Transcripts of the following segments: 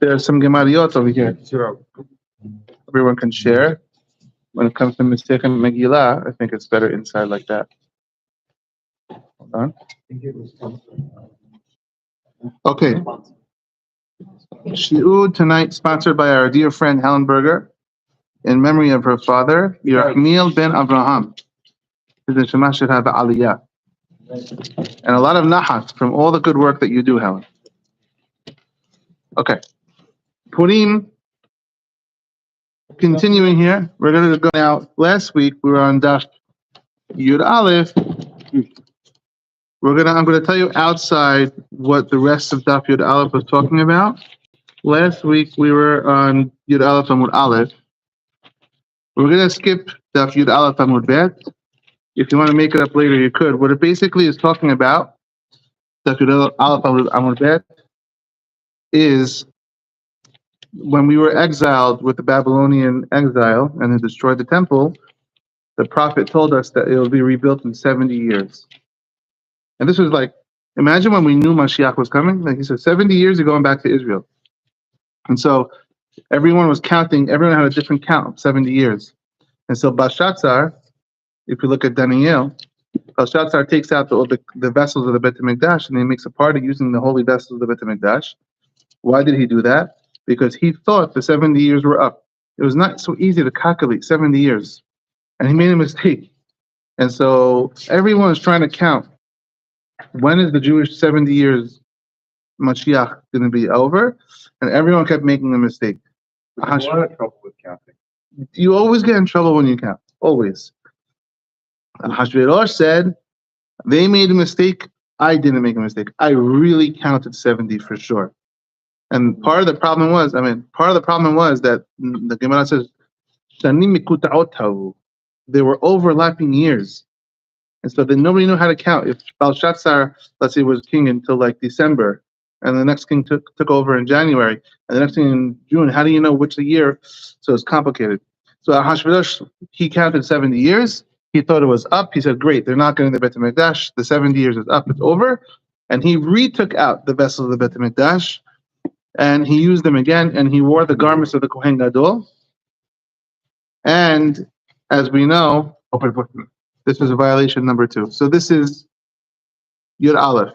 There's some gemariot over here. Everyone can share. When it comes to Masechet Megillah, I think it's better inside like that. Hold on. Okay. Shi'ud tonight, sponsored by our dear friend Helen Berger, in memory of her father, Yerachmiel ben Avraham. The Shema should have Aliyah. And a lot of nachat from all the good work that you do, Helen. Okay. Purim. Continuing here, we're going to go now. Last week we were on Daf Yud Aleph. I'm going to tell you outside what the rest of Daf Yud Aleph was talking about. Last week we were on Yud Aleph Amud Aleph. We're going to skip Daf Yud Aleph Amud Bet. If you want to make it up later, you could. What it basically is talking about, Daf Yud Aleph Amud Bet, is when we were exiled with the Babylonian exile and they destroyed the temple, the prophet told us that it will be rebuilt in 70 years. And this was like, imagine when we knew Mashiach was coming. Like he said, 70 years ago, going back to Israel. And so everyone was counting, everyone had a different count of 70 years. And so Belshazzar, if you look at Daniel, Belshazzar takes out the vessels of the Bet HaMikdash and he makes a party using the holy vessels of the Bet HaMikdash. Why did he do that? Because he thought the 70 years were up. It was not so easy to calculate 70 years. And he made a mistake. And so everyone was trying to count, when is the Jewish 70 years Mashiach going to be over? And everyone kept making a mistake. I had trouble with counting. You always get in trouble when you count. Always. Hashverosh said, they made a mistake. I didn't make a mistake. I really counted 70 for sure. And part of the problem was that the Gemara says, they were overlapping years. And so then nobody knew how to count. If Belshazzar, let's say, was king until like December, and the next king took over in January, and the next king in June, how do you know which year? So it's complicated. So Ahashverosh, he counted 70 years. He thought it was up. He said, great, they're not getting the Bet HaMikdash. The 70 years is up, it's over. And he retook out the vessels of the Bet HaMikdash, and he used them again, and he wore the garments of the Kohen Gadol. And as we know, this was a violation number 2. So this is Yud Aleph.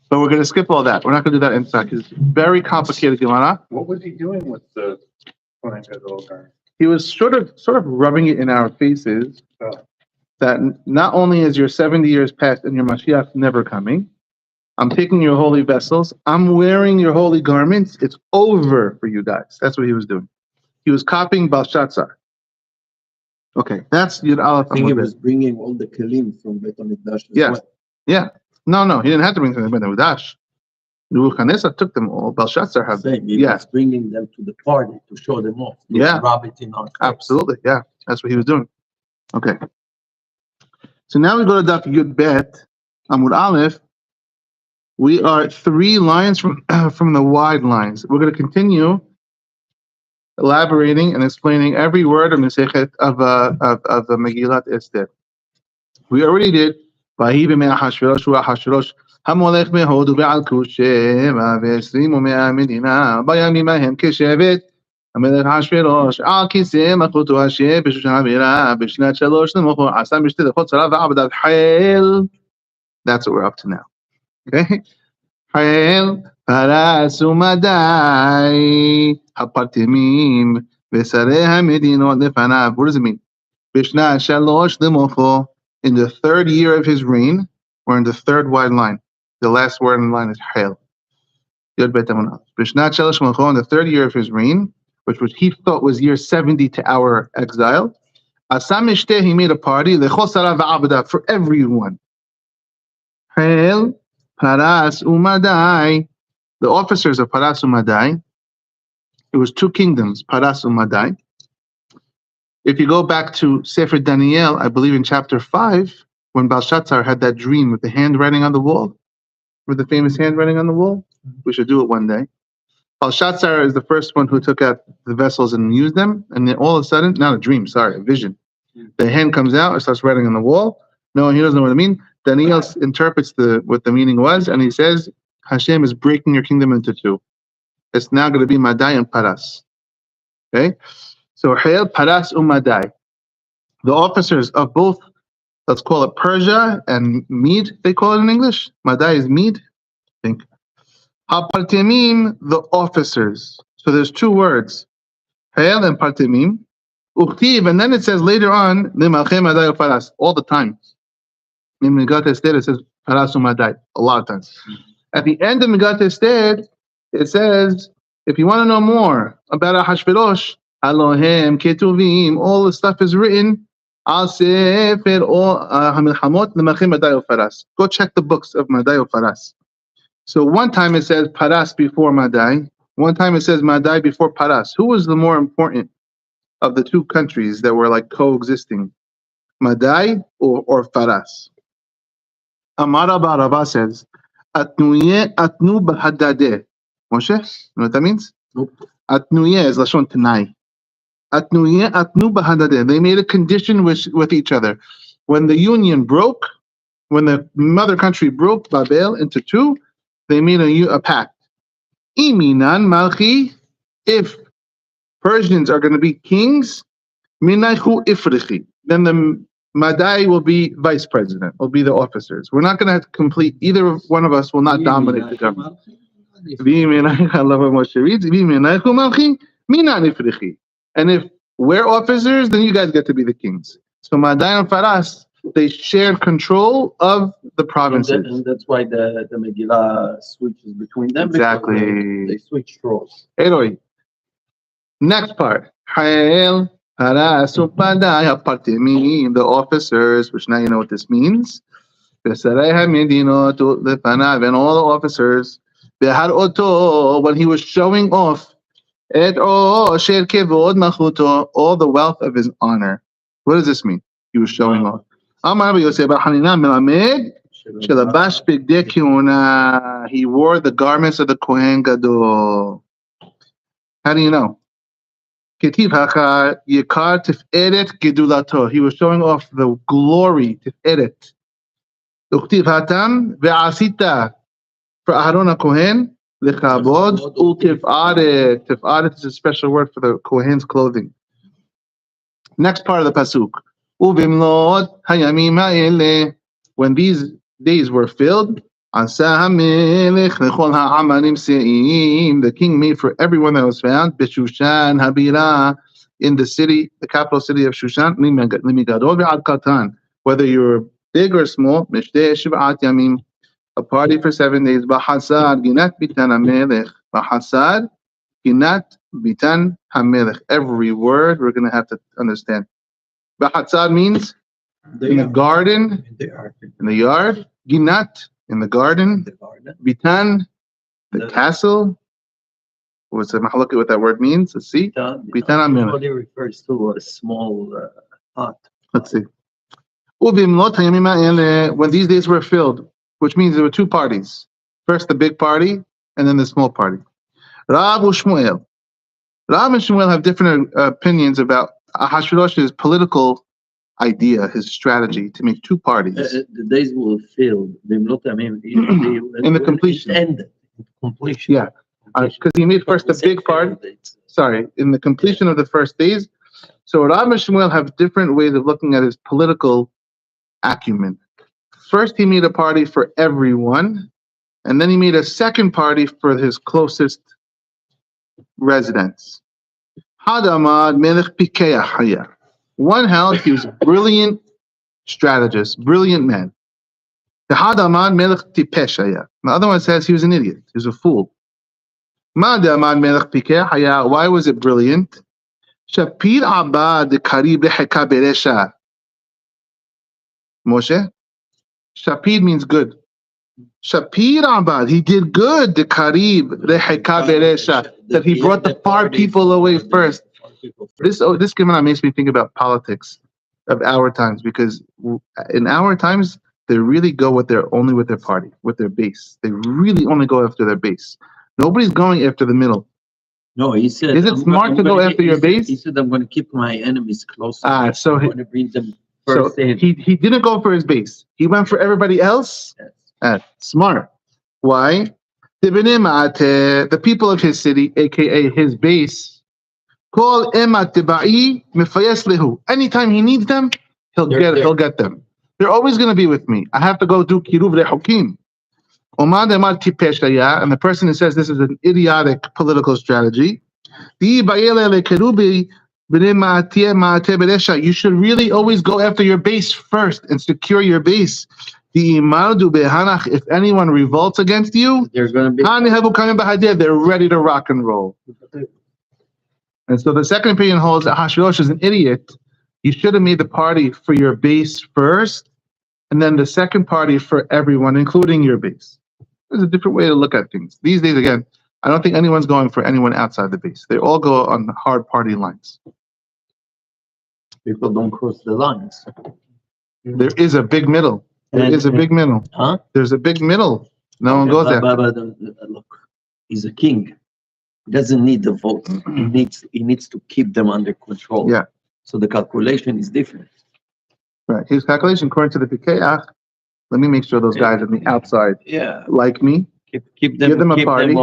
But we're going to skip all that. We're not going to do that inside because it's very complicated Gemara. What was he doing with the Kohen Gadol garment? He was sort of rubbing it in our faces that not only is your 70 years past and your Mashiach never coming, I'm taking your holy vessels. I'm wearing your holy garments. It's over for you guys. That's what he was doing. He was copying Belshazzar. Okay, that's Yud Aleph. I think he was bringing all the kelim from Bet HaMikdash. Yeah. No, he didn't have to bring them from Bet HaMikdash. Nebuchadnezzar took them all. Belshazzar had them. He was bringing them to the party to show them off. Rub it in our face. Absolutely. Yeah, that's what he was doing. Okay. So now we go to Daf Yud Bet Amud Aleph. We are 3 lines from the wide lines. We're going to continue elaborating and explaining every word of Masechet of the Megillat Esther. We already did. Vahi b'mei Ahashverosh u'Ahashverosh hamolech behod u'be'al kusheva ve'esrim u'mea medina bayamim hahem keshevet המלך אחשוורוש על כיסא מלכותו אשר בשושן הבירה בשנת 3 למוחו עשה משתה לכל צרה ועבודת חיל. That's what we're up to now. Okay? חיל פרס ומדי הפרטמים ושרי המדינות לפניו. What does it mean? בשנת 3 למוחו, in the 3rd year of his reign, or in the 3rd wide line. The last word in the line is חיל. Yod Bet Amunah. בשנת 3 למוחו, in the 3rd year of his reign, which he thought was year 70 to our exile. Asamishte, he made a party, for everyone. Hail, Paras Umadai, the officers of Paras Umadai. It was 2 kingdoms, Paras Umadai. If you go back to Sefer Daniel, I believe in chapter 5, when Belshazzar had that dream with the handwriting on the wall, with the famous handwriting on the wall, we should do it one day. Belshazzar is the first one who took out the vessels and used them, and then all of a sudden, not a dream, sorry, a vision. The hand comes out and starts writing on the wall. No, he doesn't know what it means. Daniel interprets what the meaning was, and he says, Hashem is breaking your kingdom into two. It's now going to be Madai and Paras. Okay? So Hayel, Paras, Madai. The officers of both, let's call it Persia and Mede, they call it in English. Madai is Mede, I think. Ha-Partemim, the officers. So there's two words, Hayel and Partemim. Uchtiv, and then it says later on, Limachem Madai Paras, all the time. In Megat Esther, it says Paras Madai, a lot of times. At the end of Megat Esther, it says, if you want to know more about Ahashverosh, Elohim, Ketuvim, all the stuff is written, Al Sefer or Hamilhamot, Limachem Madai Paras. Go check the books of Madai Paras. So one time it says Paras before Madai, one time it says Madai before Paras. Who was the more important of the two countries that were like coexisting? Madai or Paras? Amar Rabba says, Atnuye atnu bahadadeh. Moshe, you know what that means? Nope. Atnuye is Lashon Tanai. Atnuye atnu bahadadeh. They made a condition with each other. When the union broke, when the mother country broke Babel into two, they made a pact. Iminan malchi, if Persians are going to be kings, minachu ifrichi, then the Madai will be vice president, will be the officers. We're not going to have to complete, either one of us will not dominate the government. I love what Moshe reads. And if we're officers, then you guys get to be the kings. So Madai and Faras, they shared control of the provinces. And that's why the Megillah switches between them. Exactly. They switch roles. Eloi. Next part. Hael, Paras, Upadai, Apartimim, the officers, which now you know what this means. Vesarai HaMedinot, Lefanav, and all the officers. Behar Oto, when he was showing off, Et O, Sher Kevod Machuto, all the wealth of his honor. What does this mean? He was showing off. Amar Yosef Hanina Melamed, Shelabash Bigdei Kehuna. He wore the garments of the Kohen Gadol. How do you know? Ketiv Hacha Yekar Tiferet Gedulato. He was showing off the glory, Tiferet. Uktiv Hatam Ve'asita. For Aharon HaKohen, Lechabod U'Tifaret. Tifaret is a special word for the Kohen's clothing. Next part of the Pasuk. Uvimlot Hayamim Ha'ele. When these days were filled, Asa HaMelech Lechol Ha'amanim Se'im. The king made for everyone that was found, B'Shushan Habira, in the city, the capital city of Shushan, Limigadol Ve'ad Katan. Whether you were big or small, Mishteh Shiv'at Yamim. A party for 7 days. Bahasad Ginat Bitan HaMelech. Bahasad Ginat Bitan HaMelech. Every word we're going to have to understand. Bahasad means in the garden, in the yard. Ginat, in the garden. Bitan, the castle. What's the mahaluk what that word means? Let's see. Bitan HaMelech. It refers to a small hut. Let's see. When these days were filled, which means there were two parties. First the big party, and then the small party. Rav and Shmuel. Rav and Shmuel have different opinions about Ahashverosh's political idea, his strategy to make two parties. The days were filled. In the completion. Ended. Completion. Yeah. Because he made first the big party. Sorry, in the completion of the first days. So Rav and Shmuel have different ways of looking at his political acumen. First, he made a party for everyone, and then he made a second party for his closest residents. Hadamad Melech Pikeach Haya. One held he was a brilliant strategist, brilliant man. The Hadamad Melech Tipesh Haya. The other one says he was an idiot, he was a fool. Madamad Melech Pikeach Haya. Why was it brilliant? Shapir Abad Karib Leheka Beresha. Moshe? Shapir means good. Shapir Abad, he did good. The Karib, Reheka Beresha, that he brought the far people away first. This gemara makes me think about politics of our times, because in our times they really go only with their party, with their base. They really only go after their base. Nobody's going after the middle. No, he said. Is it smart to go after your base? He said, "I'm going to keep my enemies close. So I'm going to bring them." So he didn't go for his base. He went for everybody else. Yes. Smart. Why? The people of his city, aka his base, call emat tibai mefayes lehu. Anytime he needs them, he'll get them. They're always going to be with me. I have to go do kiruv lehukim. And the person who says this is an idiotic political strategy, you should really always go after your base first and secure your base. If anyone revolts against you, There's going to be. they're ready to rock and roll. And so the second opinion holds that Hashverosh is an idiot. You should have made the party for your base first, and then the second party for everyone, including your base. There's a different way to look at things. These days, again, I don't think anyone's going for anyone outside the base. They all go on the hard party lines. People don't cross the lines. There is a big middle. There's a big middle. Huh? There's a big middle. No one goes there. Look, he's a king. He doesn't need the vote. He needs to keep them under control. Yeah. So the calculation is different. Right. His calculation, according to the Pikeach, let me make sure those guys on the outside like me. Keep them. Give them a party.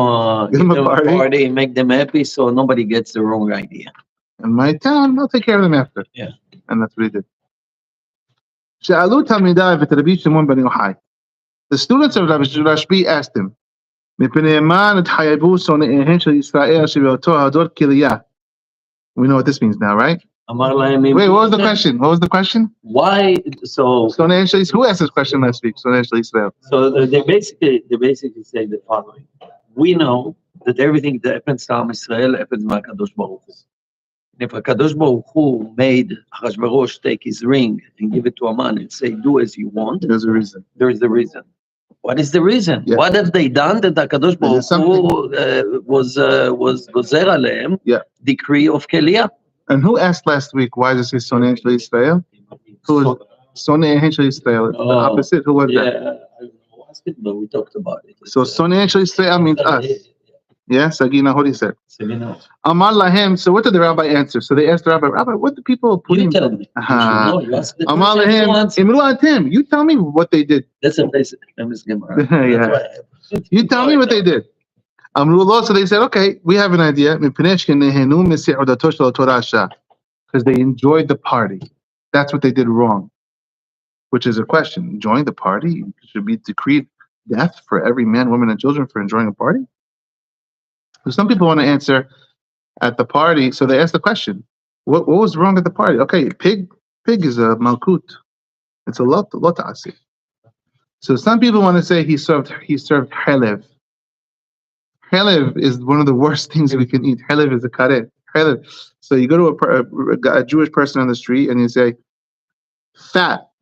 Give them a party. Make them happy, so nobody gets the wrong idea. In my town, I'll take care of them after. Yeah. And that's what he did. The students of Rabbi Rashbi asked him, we know what this means now, right? Wait, what was the question? Why? So who asked this question last week? So they basically say the following: we know that everything that happens to Am Yisrael happens by Kadosh Baruch Hu. And if Kadosh Baruch Hu made Hashverosh take his ring and give it to Haman and say, "Do as you want," there's a reason. There is the reason. What is the reason? Yeah. What have they done that Kadosh Baruch Hu was gozer aleim? Decree of Keliyah. And who asked last week, why does it say Sonei Shel Yisrael? Who is Sonei Shel Yisrael? It's the opposite. Who was that? I don't know, but we talked about it. So Sonei Shel Yisrael means us. Yeah, Sagina, what do you say? Amar Lahem. So what did the rabbi answer? So they asked the rabbi, what the people put in? You tell me. Amar Lahem, Imru Atem. You tell me what they did. That's a basic famous gemara. Yeah. You tell me what they did. So they said, okay, we have an idea. Because they enjoyed the party. That's what they did wrong. Which is a question. Enjoying the party should be decreed death for every man, woman, and children for enjoying a party? So some people want to answer at the party. So they asked the question, what was wrong at the party? Okay, pig is a malkut. It's a lot ta'asif. So some people want to say he served helev. Helev is one of the worst things we can eat. Helev is a karet. Helev. So you go to a Jewish person on the street and you say,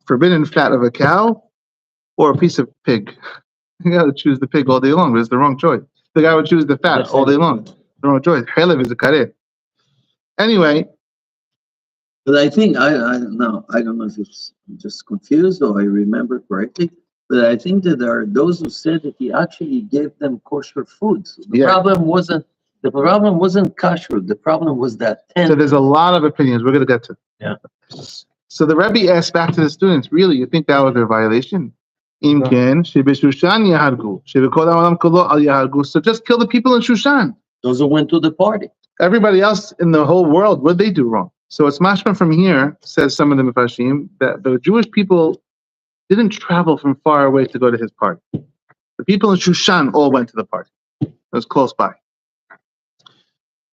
forbidden fat of a cow or a piece of pig. You got to choose the pig all day long, but it's the wrong choice. The guy would choose the fat all day long. The wrong choice. Helev is a karet. Anyway. But I think, I don't know if it's just confused or I remember correctly. But I think that there are those who said that he actually gave them kosher food. So the problem wasn't kosher. The problem was that tent. So there's a lot of opinions we're going to get to. Yeah. So the Rebbe asked back to the students, really, you think that was a violation? So just kill the people in Shushan. Those who went to the party. Everybody else in the whole world, what did they do wrong? So it's mashma from here, says some of the Mefashim, that the Jewish people didn't travel from far away to go to his party. The people in Shushan all went to the party. It was close by.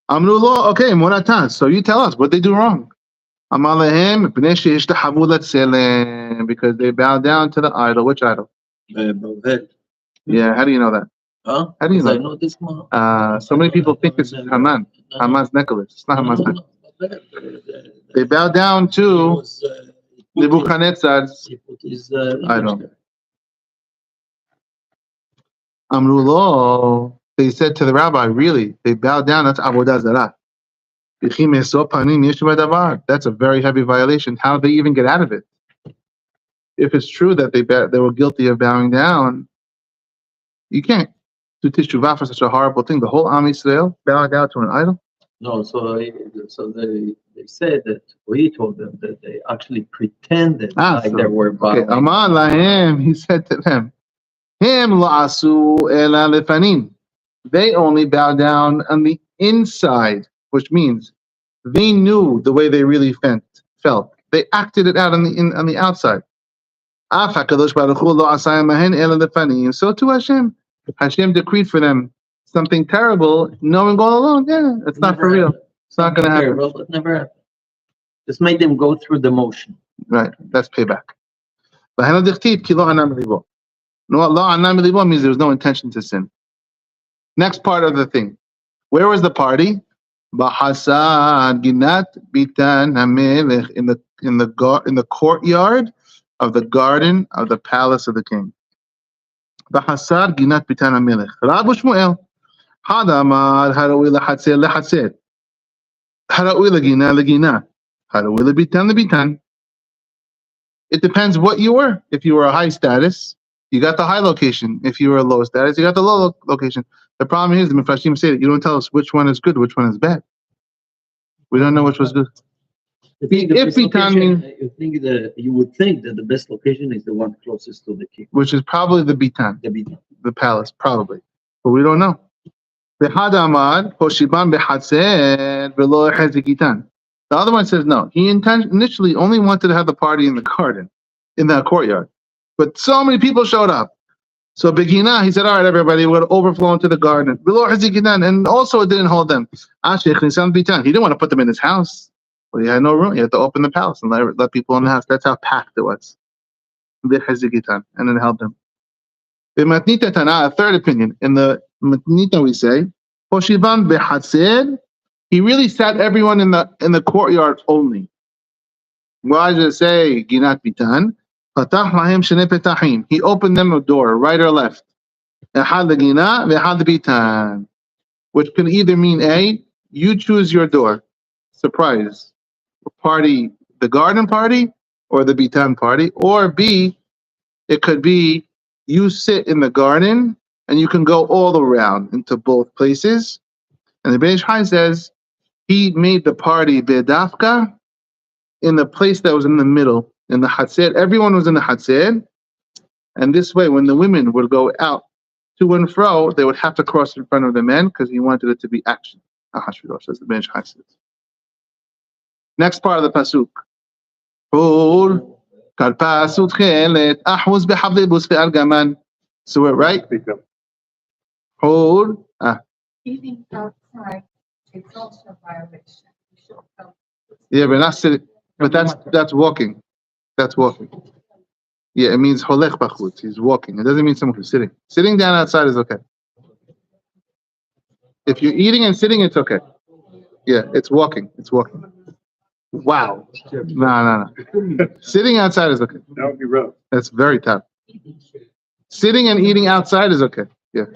Amru lo, okay, Moratan. So you tell us what they do wrong. Amalehem because they bow down to the idol. Which idol? Yeah, how do you know that? Huh? How do you know? I know this one. So many people think it's Haman. Haman's necklace. It's not Haman's necklace. They bow down to Nebuchadnezzar's idol. Amrulo, they said to the rabbi, really, they bowed down, that's Avodah Zarah. That's a very heavy violation. How did they even get out of it? If it's true that they were guilty of bowing down, you can't do teshuvah for such a horrible thing. The whole Am Yisrael bowing down to an idol? No, so they said that we told them that they actually pretended like they were bowing. Aman lahem, he said to them, Him la'asu ela lefanim. They only bow down on the inside, which means they knew the way they really felt. They acted it out on the outside. So to Hashem decreed for them something terrible, knowing all along, it's not for real. It's not going to happen. Terrible, it never happened. Just made them go through the motion. Right, that's payback. No, Allah means there was no intention to sin. Next part of the thing. Where was the party? Bahasad Ginat Bitan Hamelech in the courtyard of the garden of the palace of the king. Bahasad Ginat Bitan Hamelech. Rabu Shmuel. Hadamad Harawi Lahatzer Lahatzer. Harawi Lagina Lagina. Harawi Labitan Labitan. It depends what you were. If you were a high status, you got the high location. If you were a low status, you got the low location. The problem is the Mefashim say that you don't tell us which one is good, which one is bad. We don't know which was good. You think you would think that the best location is the one closest to the king, which is probably the Bitan, the palace, probably, but we don't know. The other one says no. He initially only wanted to have the party in the garden, in the courtyard, but so many people showed up. So Begina, he said, all right, everybody, would overflow into the garden. And also it didn't hold them. He didn't want to put them in his house. Well, he had no room. He had to open the palace and let people in the house. That's how packed it was. And it held them. The Matnita Tana, a third opinion. In the Matnita we say, he really sat everyone in the courtyard only. Why does it say Ginat Bitan? He opened them a door, right or left. Which can either mean A, you choose your door. Surprise. Party, the garden party or the Bitan party. Or B, it could be you sit in the garden and you can go all around into both places. And the Beis Hai says he made the party Bedafka in the place that was in the middle. In the Hatzed, everyone was in the Hatzed, and this way, when the women would go out to and fro, they would have to cross in front of the men because he wanted it to be action. Says the Beis Hai says. Next part of the pasuk. So we're right. Hold. Eating outside is also a violation. Yeah, but not sitting. But that's walking. That's walking. Yeah, it means holech bachutz. He's walking. It doesn't mean someone who's sitting. Sitting down outside is okay. If you're eating and sitting, it's okay. Yeah, it's walking. It's walking. Wow. No. Sitting outside is okay. That would be rough. That's very tough. Sitting and eating outside is okay. Yeah.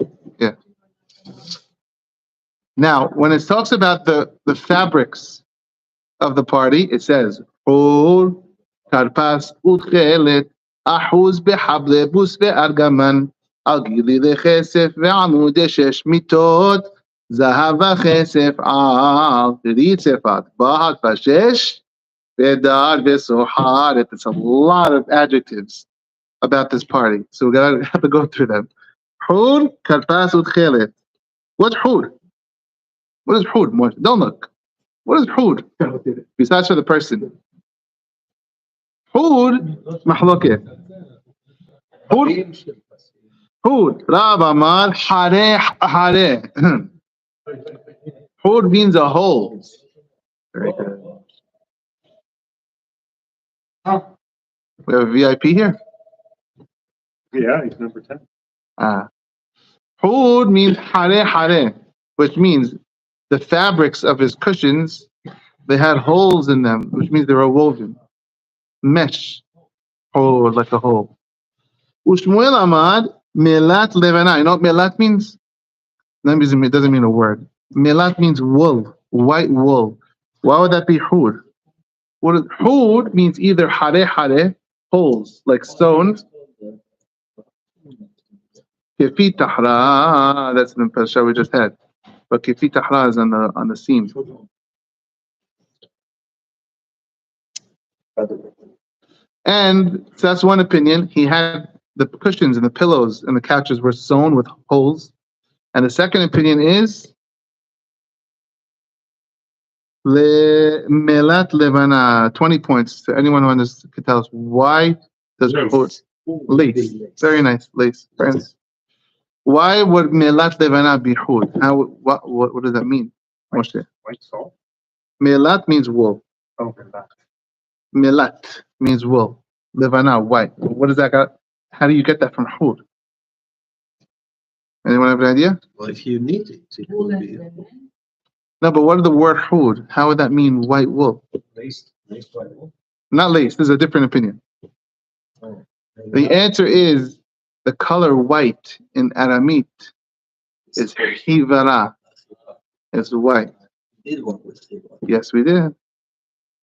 Now, when it talks about the fabrics of the party, it says, "Oh, karpas utchelet ahuz behable bus ve'argaman al gili lechesef ve'amud shesh mitot zahav v'chesef al ritzefat bahat vashesh ve'dar ve'sohar." It's a lot of adjectives about this party, so we have to go through them. Hur karpas utchelet. What's hur? What is hud? Don't look. What is hud? Besides for the person. Hud, mahloket. Hud. Rab Amar, hare. Hud means a hole. Very good. We have a VIP here. Yeah, he's number 10. Hud means hare, which means the fabrics of his cushions, they had holes in them, which means they were woven. Mesh. Hole, like a hole. Ushmuel Amad, melat levana. You know what melat means? It doesn't mean a word. Melat means wool, white wool. Why would that be hud? Hud means either hare, holes, like stones. Kefi tahra, that's the parasha we just had. But kefi tahra is on the seam. And so that's one opinion. He had the cushions and the pillows and the couches were sewn with holes. And the second opinion is melat levana. 20 points to anyone who can tell us why does lace. Very nice, lace. Very nice. Why would melat levana be hud? What does that mean? White salt. Melat means wool. Oh, that. Melat means wool. Levana, white. What does that got? How do you get that from hud? Anyone have an idea? Well, if you need it, it will be. No, but what is the word hud? How would that mean white wool? Lace white wool. Not lace. This is a different opinion. Oh. The answer is the color white in Aramite is hivara. It's white. Did one with it. Yes, we did.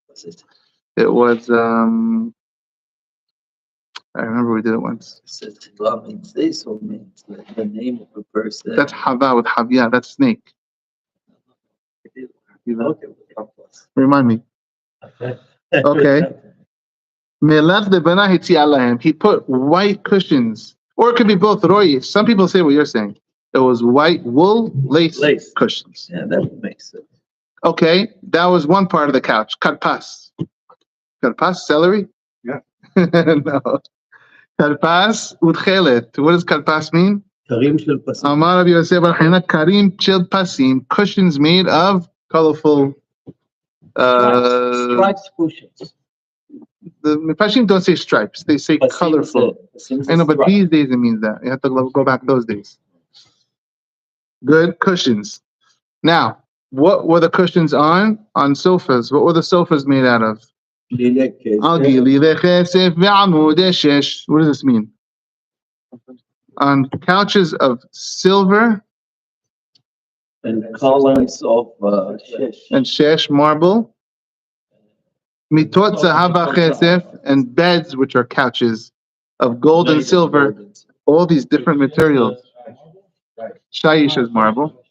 Was it? It was I remember we did it once. It says Tiva means this or means the name of a person. That's hava with havia. That's snake. Okay. Remind me. Okay. Melat lebana hitzi alahem. He put white cushions, or it could be both. Roy, some people say what you're saying. It was white wool lace cushions. Yeah, that would make sense. Okay, that was one part of the couch. Karpas. Karpas, celery? Yeah. No. Karpas utchelet. What does karpas mean? Karim shel pasim. Amar Rabbi Yosef bar Chana karim shel pasim. Cushions made of colorful. Stripes cushions. The Mepashim don't say stripes; they say colorful. I know, but these days it means that. You have to go back those days. Good cushions. Now, what were the cushions on sofas? What were the sofas made out of? What does this mean? On couches of silver and columns of shesh. And shesh marble. Mitot zahava chesef, and beds which are couches of gold and silver. All these different materials. Shaish is marble.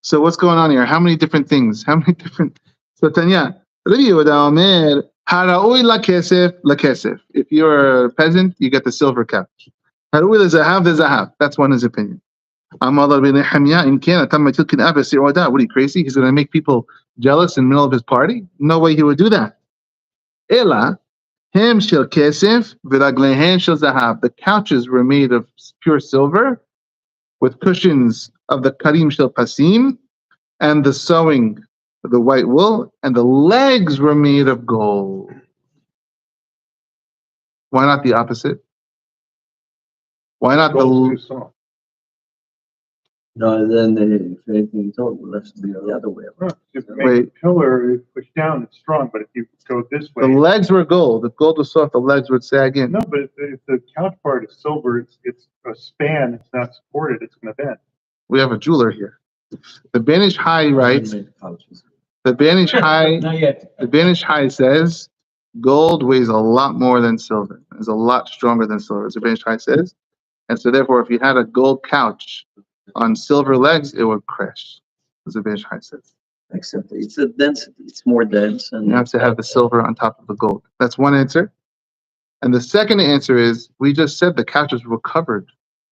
So what's going on here? How many different things? How many different? So Tanya, Rabbi Yehuda Omer, haraui lakesef lakesef. If you're a peasant, you get the silver couch. Haraui lezahav the zahav. That's one his opinion. What are you crazy? He's going to make people jealous in the middle of his party? No way he would do that. Ela, hem shel kesef v'raglehen shel zahav. The couches were made of pure silver, with cushions of the karim shel pasim, and the sewing of the white wool, and the legs were made of gold. Why not the opposite? Why not the? No, then if anything told, well, that's to be the other way around. If you make a pillar, you push down, it's strong, but if you go this way. The legs were gold. If gold was soft, the legs would sag in. No, but if the couch part is silver, it's a span, it's not supported, it's going to bend. We have a jeweler here. The Banish High writes, the Banish High says, gold weighs a lot more than silver. It's a lot stronger than silver, as the Banish High says. And so therefore, if you had a gold couch on silver legs, it would crash, as the Banish High says. Except it's a density, it's more dense. And you have to have the silver on top of the gold. That's one answer. And the second answer is, we just said the couches were covered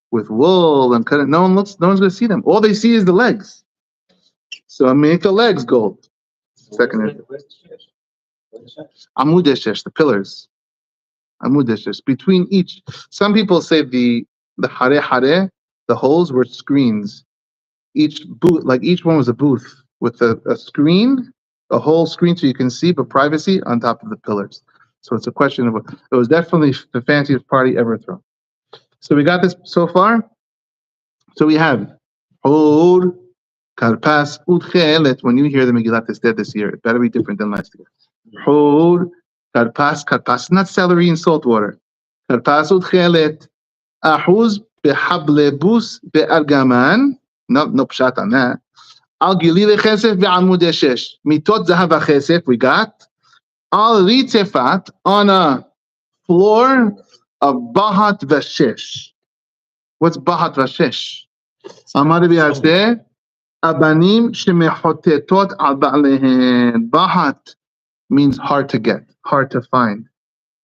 with wool and cut. No one's going to see them. All they see is the legs. So make the legs gold. Second answer. Amud eshesh, the pillars. Amud eshesh. Between each, some people say the hare, the holes were screens. Each booth, like each one was a booth with a screen, a whole screen so you can see, but privacy on top of the pillars. So it's a question of, it was definitely the fanciest party ever thrown. So we got this so far. So we have Hod, Karpas, Utchelet. When you hear the Megillat Esther this year, it better be different than last year. Hod, Karpas, not celery and salt water. Karpas, Utchelet, Ahuz, Behablebus, Be'argaman. No pshat on that. Al Gilile Chesef, Be'amud Eshesh. Mitot Zahav Chesef, we got. Al Ritzefat, on a floor of Bahat Vashesh. What's Bahat Vashesh? Amar Rabbi Yaseh, Abanim shemechotetot al ba'alehen. Bahat means hard to get, hard to find.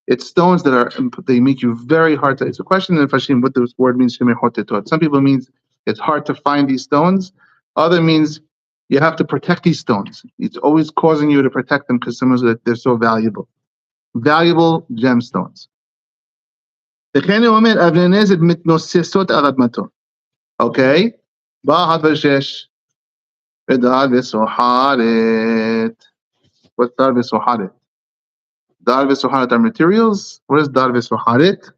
It's stones that they make you very hard to. It's a question in Fashim what this word means. Some people means it's hard to find these stones. Other means you have to protect these stones. It's always causing you to protect them because they're so valuable. Valuable gemstones. Okay. What's dar v'soharet? Dar v'soharet are materials. What is dar v'soharet?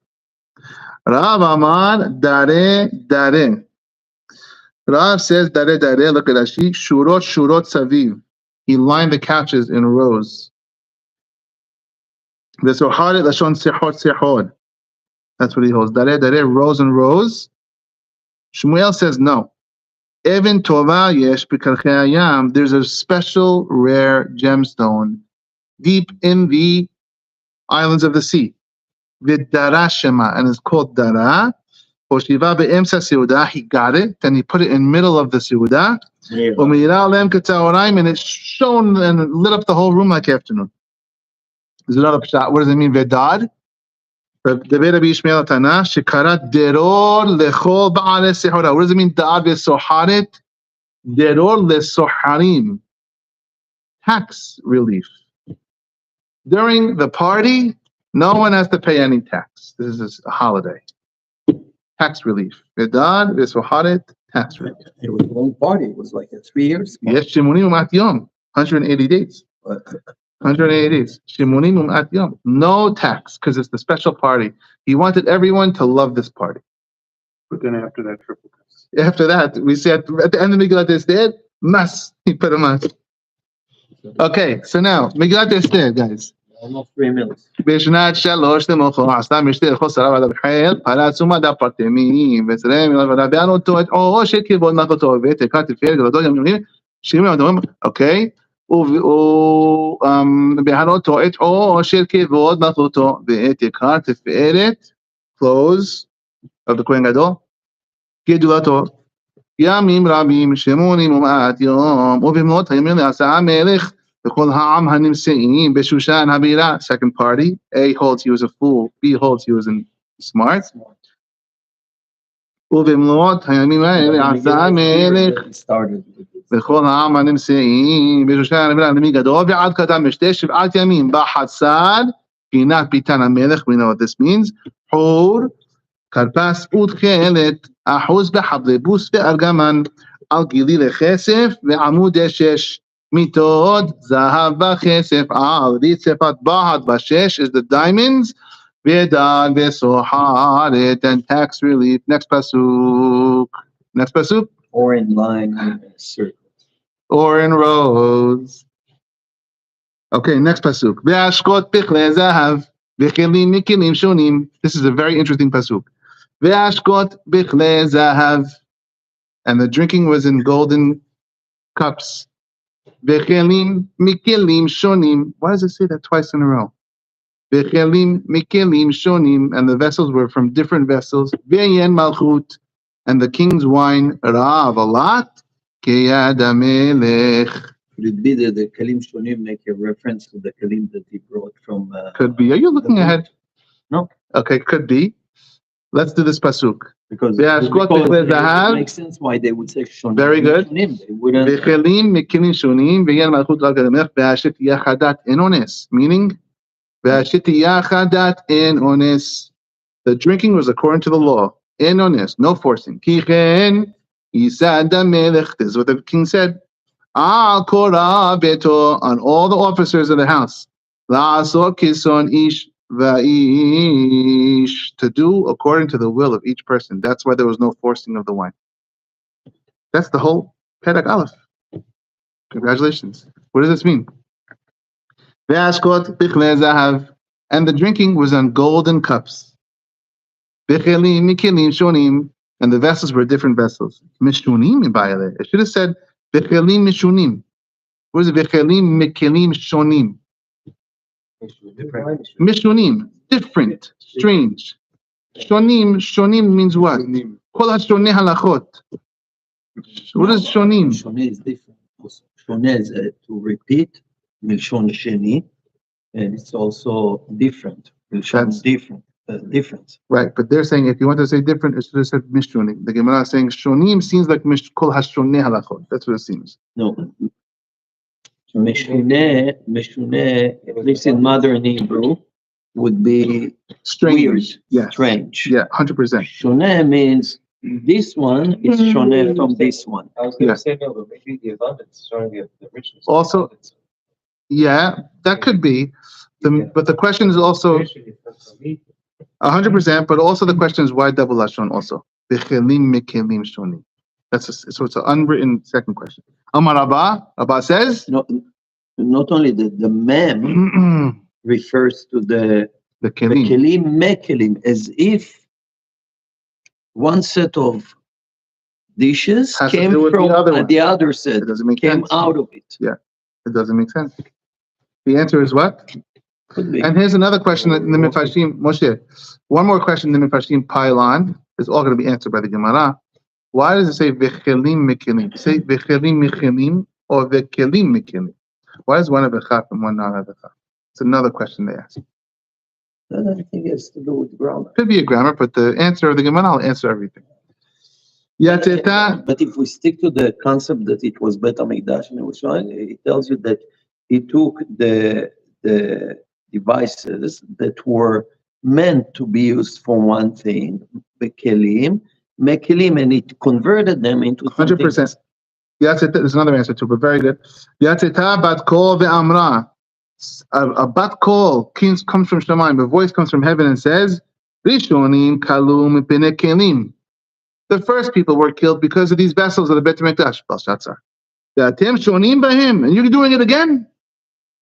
Rav Amar dare. Rav says dare. Look at Rashi. Shurot saviv. He lined the couches in rows. V'soharet lashon sehor. That's what he holds. Dare, rows and rows. Shmuel says no. Even tova yesh b'karchei hayam. There's a special rare gemstone deep in the islands of the sea. V'dara shema, and it's called dara. Hoshiva be'emsa seudah. He got it, then he put it in middle of the seudah. U'meira lem k'tzaorayim, and it shone and lit up the whole room like afternoon. There's another pshat. What does it mean? Vedad. What does it mean? Da'ad v'soharet? Deror lesoharim. Tax relief. During the party, no one has to pay any tax. This is a holiday. Tax relief. Vedad v'soharet, tax relief. It was a long party. It was like 3 years. Yes, shimunim u'mat yom. 180 days. 180 days. Shimunim u'mat yom. No tax, because it's the special party. He wanted everyone to love this party. But then after that, triple cuts. After that, we see at the end of Megillat Esther, mas. He put a mas. Okay, so now, Megillat Esther, guys. Almost 3 minutes. בשנת 3 למוחו עשתה משתה לכל שרה ועדה בחיל, פעלה עצומה דה פרטמים, וצלם מלך ועדה ביאנו אותו את עורו של כבוד מלכותו, ותקרא תפארת גדולתו ימים שירים מדברים, אוקיי? וביאנו אותו את עורו של כבוד מלכותו, ותקרא תפארת, close of the כהן גדול, גדולתו, ימים רבים, שמונים ומעט יום, ובמלאת הימים לעשה המלך, second party. A holds he was a fool. B holds he was smart. We know what this means. Mitod, zahav v'chesef al, ritzefat bahad bashesh is the diamonds, v'edad v'soharet, and tax relief. Next pasuk. Or in line in a circle. Or in rows. Okay, next pasuk. V'ashkot bichle zahav, v'chelim mikilim shonim. This is a very interesting pasuk. V'ashkot bichle zahav, and the drinking was in golden cups. Bechelim mikilim shonim. Why does it say that twice in a row? Bechelim mikilim shonim, and the vessels were from different vessels. Ve'yen malchut, and the king's wine rav a lot. Keyad hamelech. Could it be that the kalim shonim make a reference to the kalim that he brought from? Could be. Are you looking ahead? No. Okay, could be. Let's do this pasuk. Because it makes sense why they would say shonim. Very good. Shonim. They wouldn't. Bechelim mikilim shonim ve'yen malchut rav gadamech ve'ashit yachadat en ones. Meaning, ve'ashit yachadat en ones. The drinking was according to the law. En ones, no forcing. Kichen yisad hamelech. This is what the king said. Al korah beto, on all the officers of the house. La'asor kison ish va'ish, to do according to the will of each person. That's why there was no forcing of the wine. That's the whole Perek Aleph. Congratulations. What does this mean? Ve'ashkot bichle zahav, and the drinking was on golden cups. Bechelim mikilim shonim, and the vessels were different vessels. Mishunim in Bayale. It should have said bechelim mishunim. What is it? Bechelim mikilim shonim. Mishunim, different, strange. Shonim means what? Kol hashoneh halachot. What is shonim? Shoneh is different. Shoneh is to repeat, milshon sheni, and it's also different. That's different. Difference. Right, but they're saying if you want to say different, it should have said mishronim. The Gemara is saying shonim seems like kol hashoneh halachot. That's what it seems. No. Meshuneh, at least in modern Hebrew, would be Strange. weird. Yes. Strange. Yeah, 100%. Shoneh means this one is shoneh from this one. I was going to say no, but maybe the abundance, showing the richness. Also, yeah, that could be. But the question is also 100%. But also the question is why double lashon also? Bechelim mekelim shoni. So it's an unwritten second question. Amar Abba says. Not only the mem refers to the kelim mekelim, as if one set of dishes came from the other set. It doesn't make came sense. Out of it. Yeah, it doesn't make sense. The answer is what? Could be. And here's another question that in the Mifashim, Moshe. One more question in the Mifashim pile on. It's all going to be answered by the Gemara. Why does it say vechelim mekelim? Say vechelim mekelim or vekelim mekelim? Why is one have a chaf and one not have a chaf? It's another question they ask. I don't think it has to do with grammar. Could be a grammar, but the answer of the Gemara will answer everything. But if we stick to the concept that it was Bet HaMikdash and Yerushalayim, it tells you that he took the devices that were meant to be used for one thing, the kelim, mekelim, and it converted them into 100%. There's another answer too, but very good. Yatzeta bat kol ve'amra. A bat kol comes from Shamayim. A voice comes from heaven and says, Rishonim kalum mipnei kelim. The first people were killed because of these vessels of the Bet HaMikdash. Belshazzar. Atem shonim b'hem, and you're doing it again.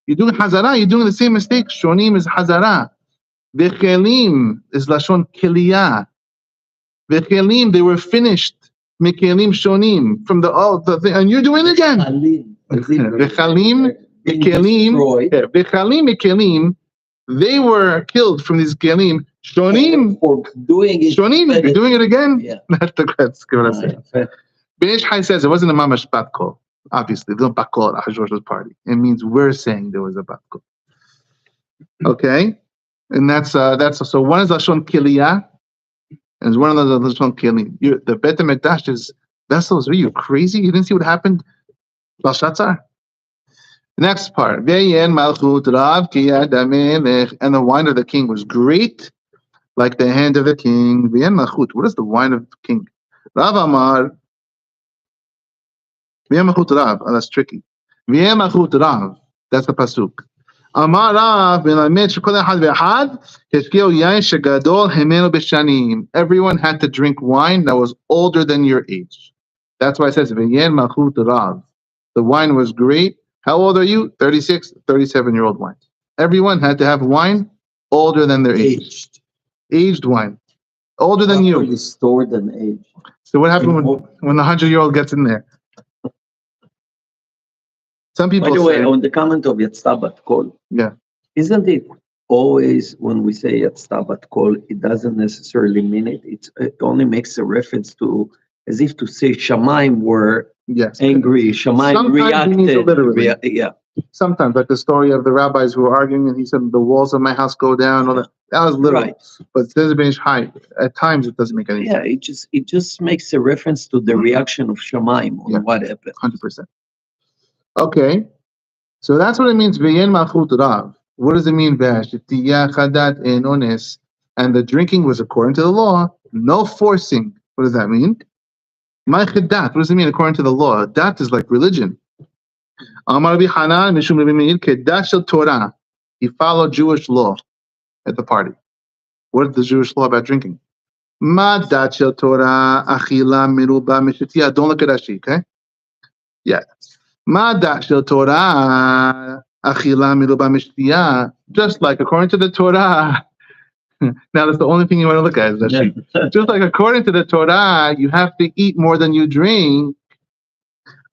You're doing hazara. You're doing the same mistake. Shonim is hazara. Vechelim is lashon kiliyah. Vechelim, they were finished. Mekelim shonim from the thing, and you're doing it again. Vechalim, mekelim, they were killed from these kelim. Shonim, for doing it. Shonim, you're doing it again. Yeah. That's what I say. Bnei Ish Chai says it wasn't a mamash bat kol. Obviously, there's no bat kol at Ahasuerus' party. It means we're saying there was a bat kol. Okay, and that's so. One is lashon kiliyah. And one of those lashon kelim. The Bet HaMikdash's vessels. Are you crazy? You didn't see what happened? Belshazzar. Next part. Ve'yen malchut rav ki yad hamelech. And the wine of the king was great, like the hand of the king. Ve'yen malchut. What is the wine of the king? Rav Amar. Ve'yen malchut rav. Oh, that's tricky. Ve'yen malchut rav. That's the pasuk. Amar Rav melamed shekol echad ve'echad hishkeu yain shegadol himenu b'shanim. Everyone had to drink wine that was older than your age. That's why it says V'yen malchut Rav. The wine was great. How old are you? 36, 37-year-old wine. Everyone had to have wine older than their age. Aged wine. Older than you. Properly stored and aged. So what happened when the 100-year-old gets in there? Some people By the way, say, on the comment of Yatzta Bat Kol, yeah. Isn't it always when we say Yatzta Bat Kol, it doesn't necessarily mean it. It only makes a reference to, as if to say Shamayim were angry, Shamayim reacted. Yeah. Sometimes, like the story of the rabbis who were arguing, and he said, the walls of my house go down. All that was literal. Right. But it says Bnei Ish Chai. At times, it doesn't make any sense. Yeah, it just makes a reference to the reaction of Shamayim on what happened. 100%. Okay, so that's what it means. V'yen malchut rav. What does it mean? V'ashetiyah chadat en ones. And the drinking was according to the law. No forcing. What does that mean? My chadat. What does it mean according to the law? Dat is like religion. Amar Rabbi Hanan mishum Rabbi Meir kedat shel Torah. He followed Jewish law at the party. What is the Jewish law about drinking? Ma dat shel Torah achila miruba mishetiyah. Don't look at Rashi, okay? Yeah. Ma dat shel Torah achila miruba mishetiyah. Just like according to the Torah. Now that's the only thing you want to look at is Rashi. Just like according to the Torah, you have to eat more than you drink.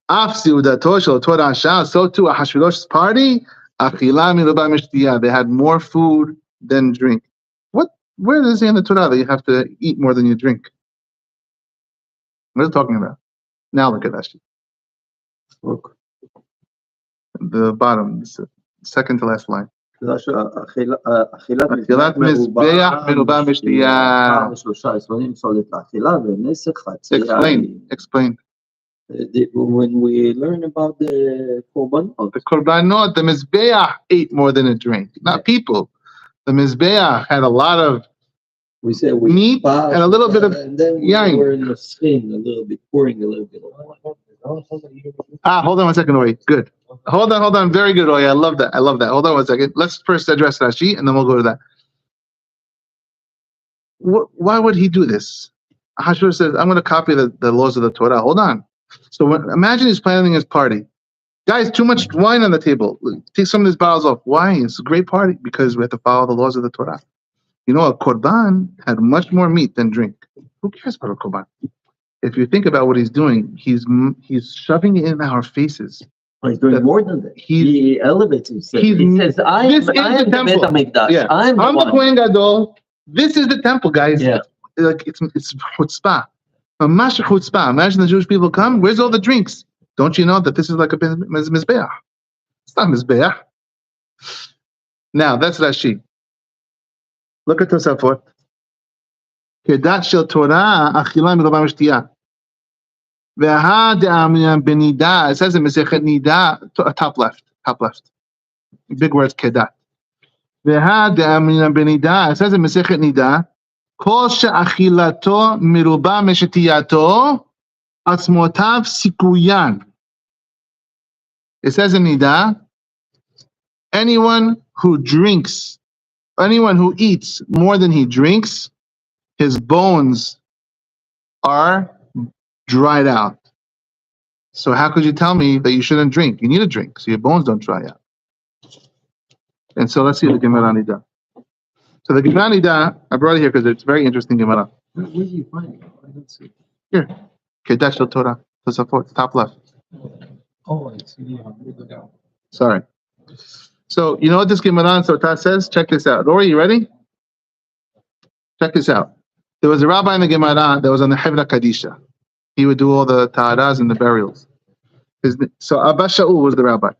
Af seudato shel Torah shah. So too at Ahasuerus' party, achila miruba mishetiyah. They had more food than drink. Where does it say in the Torah that you have to eat more than you drink? What are you talking about? Now look at that. Look. The bottom, second to last line. אכילת מזבח מרובה משתייה. פעם 3 עשרונים סולת לאכילה ונסך חצי. Explain. When we learn about the korbanot. The korbanot, the mizbeach ate more than it drank. Not people. The mizbeach had a lot of meat and a little bit of and then we yain. were in the skin a little bit, pouring a little bit of wine. Hold on 1 second, Oi. Good. Hold on. Very good, Oi. I love that. Hold on 1 second. Let's first address Rashi, and then we'll go to that. Why would he do this? Hashur says, I'm going to copy the laws of the Torah. Hold on. So imagine he's planning his party. Guys, too much wine on the table. Take some of these bottles off. Why? It's a great party because we have to follow the laws of the Torah. You know, a korban had much more meat than drink. Who cares about a korban? If you think about what he's doing, he's shoving it in our faces. He's doing more than that. He elevates himself. He says, I am the Beit HaMikdash. Yeah. I'm the Kohen Gadol. This is the temple, guys. Yeah. Like it's chutzpah. Mamash chutzpah. Imagine the Jewish people come. Where's all the drinks? Don't you know that this is like a mizbeach? It's not mizbeach. Now that's Rashi. Look at Tosafot. Kedat shel Torah achila miroba mishtiya. Ve'ha de'amyan benida. It says in Masechet Nida, top left. Big words kedat. Ve'ha de'amyan benida. It says in Masechet Nida. Kol she'achilato miroba mishtiyato atzmotav sikuyan. It says in Nida, anyone who eats more than he drinks, his bones are dried out. So how could you tell me that you shouldn't drink? You need a drink, so your bones don't dry out. And so let's see the Gemara Nida. So the Gemara Nida, I brought it here because it's very interesting Gemara. Where do you find it? I don't see it. Here. Kedash Shel Torah. Tosafot, top left. Oh, I see. Sorry. So you know what this Gemara and Sotah says? Check this out. Lori, you ready? Check this out. There was a rabbi in the Gemara that was on the Hevra Kadisha. He would do all the ta'aras and the burials. So Abba Shaul was the rabbi.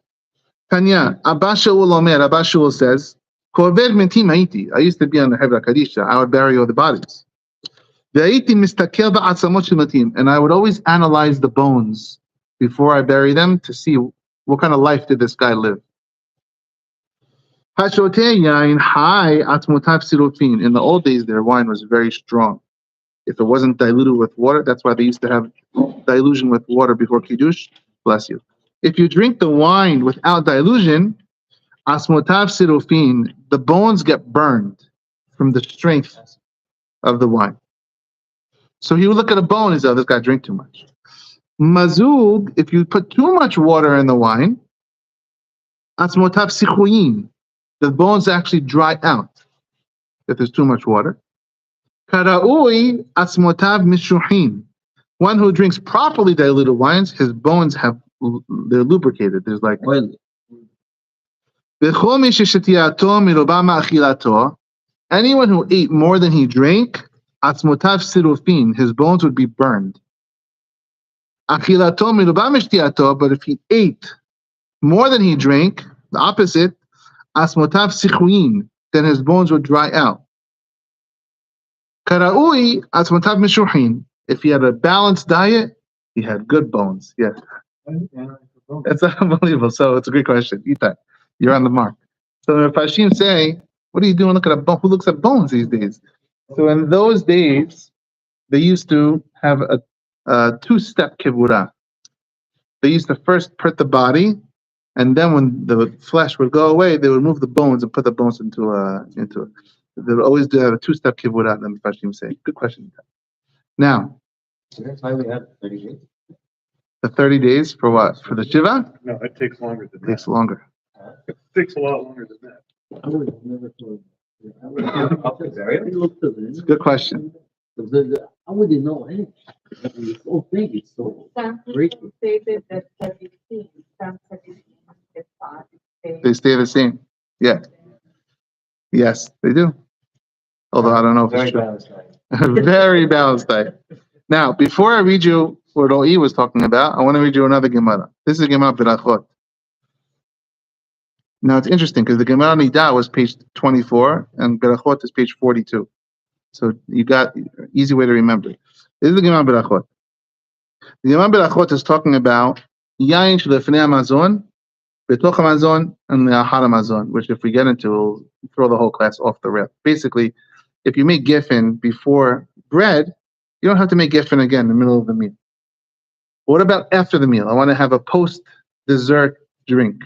Tanya, Abba Shaul Omer, Abba Shaul says, Korver mentim haiti. I used to be on the Hevra Kadisha. I would bury all the bodies. Ve'aiti mistakel ba'atzamot shel matim. And I would always analyze the bones before I bury them to see what kind of life did this guy live. In the old days, their wine was very strong. If it wasn't diluted with water, that's why they used to have dilution with water before Kiddush. Bless you. If you drink the wine without dilution, the bones get burned from the strength of the wine. So he would look at a bone and say, oh, this guy drank too much. Mazug, if you put too much water in the wine, the bones actually dry out if there's too much water. Kara'ui atzmotav mishuhin. One who drinks properly diluted wines, his bones they're lubricated. There's like oil. Anyone who ate more than he drank, atzmotav sirufin, his bones would be burned. But if he ate more than he drank, the opposite, asmotav sichuin, then his bones would dry out. Kara'ui asmotav mishuhin. If he had a balanced diet, he had good bones. Yes. That's unbelievable. So it's a great question. Eat that. You're on the mark. So the Fashim say, what are you doing? Look at a bone. Who looks at bones these days? So in those days, they used to have a two-step kivura. They used to first put the body, and then when the flesh would go away, they would move the bones and put the bones into it. They would always do a two-step kivura. Then the Fashim say, good question. Now, So that's why we have 30 days. the 30 days for what? For the Shiva? No, it takes longer than It takes that. longer. It takes a lot longer than that. I would have never thought. Up to burial? It's a good question. How would you know anything? It's so big, it's so Some great. people say that 17, some 17, the part They stay the same. Yeah. Yes, they do. Although I don't know if Very it's true. balanced diet. Very balanced diet. Now, before I read you what Ro'i was talking about, I want to read you another Gemara. This is Gemara Berachot. Now it's interesting because the Gemara Nida was page 24 and Berachot is page 42. So you got easy way to remember. This is the Gemara Berachot. The Gemara Berachot is talking about Yain Shlefnei Hamazon, Betoch Hamazon, and Le'achar Hamazon, which if we get into, we'll throw the whole class off the rail. Basically, if you make Giffen before bread, you don't have to make Giffen again in the middle of the meal. What about after the meal? I want to have a post-dessert drink.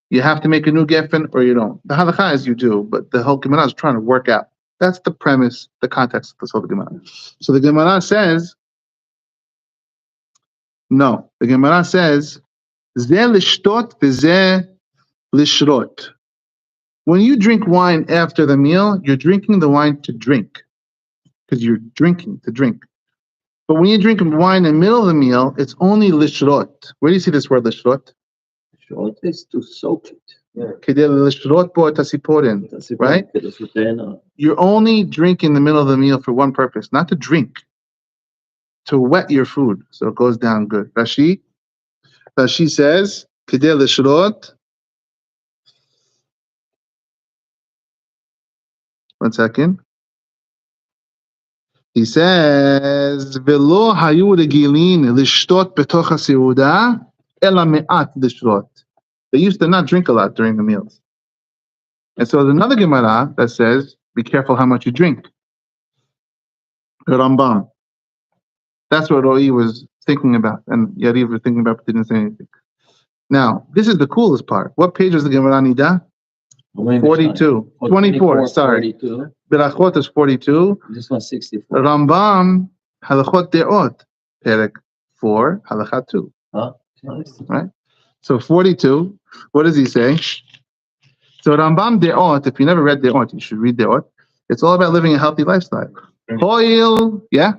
You have to make a new Giffen or you don't. The halakha is you do, but the whole Gemara is trying to work out. That's the premise, the context of this whole Gemara. So the Gemara says, no. The Gemara says, Zeh lishtot v'zeh lishrot. When you drink wine after the meal, you're drinking the wine to drink. Because you're drinking to drink. But when you drink wine in the middle of the meal, it's only lishrot. Where do you see this word lishrot? Lishrot is to soak it. Kedei lishrot bo et hasiporin. Right? You're only drinking in the middle of the meal for one purpose, not to drink, to wet your food so it goes down good. Rashi says, Kedei lishrot. One second. He says, "Velo hayu regilin lishtot betoch haseuda ela me'at lishrot." They used to not drink a lot during the meals. And so there's another Gemara that says, "Be careful how much you drink." The Rambam. That's what Ro'i was thinking about, and Yariv was thinking about, but didn't say anything. Now, this is the coolest part. What page is the Gemara Nida? 42. 24, sorry. 42. Berachot is 42. This one's 64. Rambam, Halachot De'ot, Perek 4, Halachat 2. Huh? Nice. Right? So 42, what does he say? So Rambam De'ot, if you never read De'ot, you should read De'ot. It's all about living a healthy lifestyle. Hoil, yeah?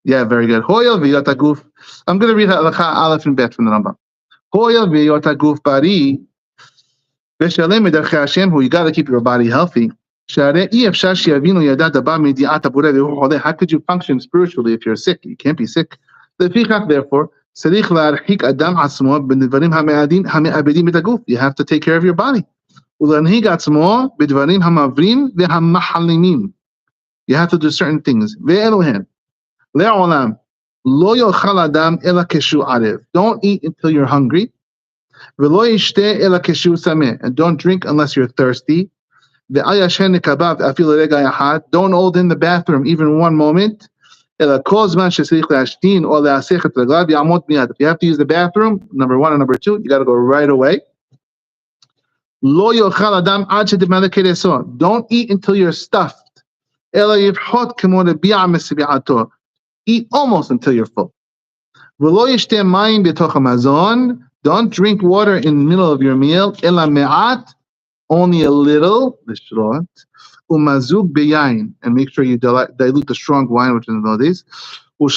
Yeah, very good. Hoil v'yot haguf. I'm going to read Halacha Aleph and Bet from the Rambam. Hoil v'yot haguf bari. V'shalem medarchei Hashem, who you got to keep your body healthy. How could you function spiritually if you're sick? You can't be sick. Therefore, you have to take care of your body. You have to do certain things. Don't eat until you're hungry. And don't drink unless you're thirsty. Don't hold in the bathroom even one moment. If you have to use the bathroom, number one and number two, you got to go right away. Don't eat until you're stuffed. Eat almost until you're full. Don't drink water in the middle of your meal. Only a little, lishrot, umazug beyain, and make sure you dilute the strong wine, which is in those. Once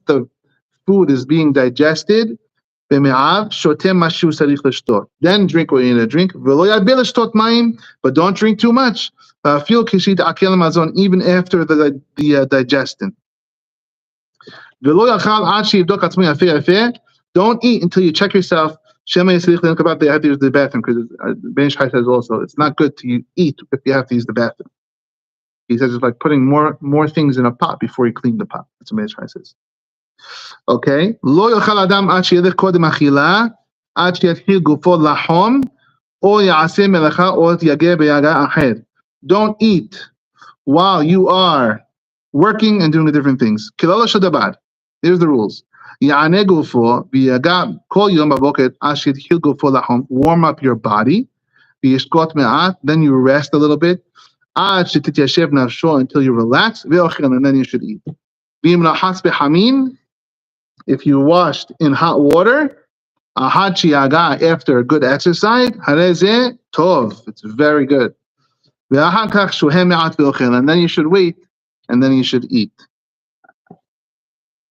the food is being digested, then drink what you need to drink. But don't drink too much. Even after the digestion. Don't eat until you check yourself. They have to use the bathroom because Ben Shai says also it's not good to eat if you have to use the bathroom. He says it's like putting more things in a pot before you clean the pot. That's what Ben Shai says. Okay. Don't eat while you are working and doing the different things. Here's the rules. Warm up your body. Then you rest a little bit until you relax, and then you should eat. If you washed in hot water, after a good exercise, it's very good. And then you should wait, and then you should eat.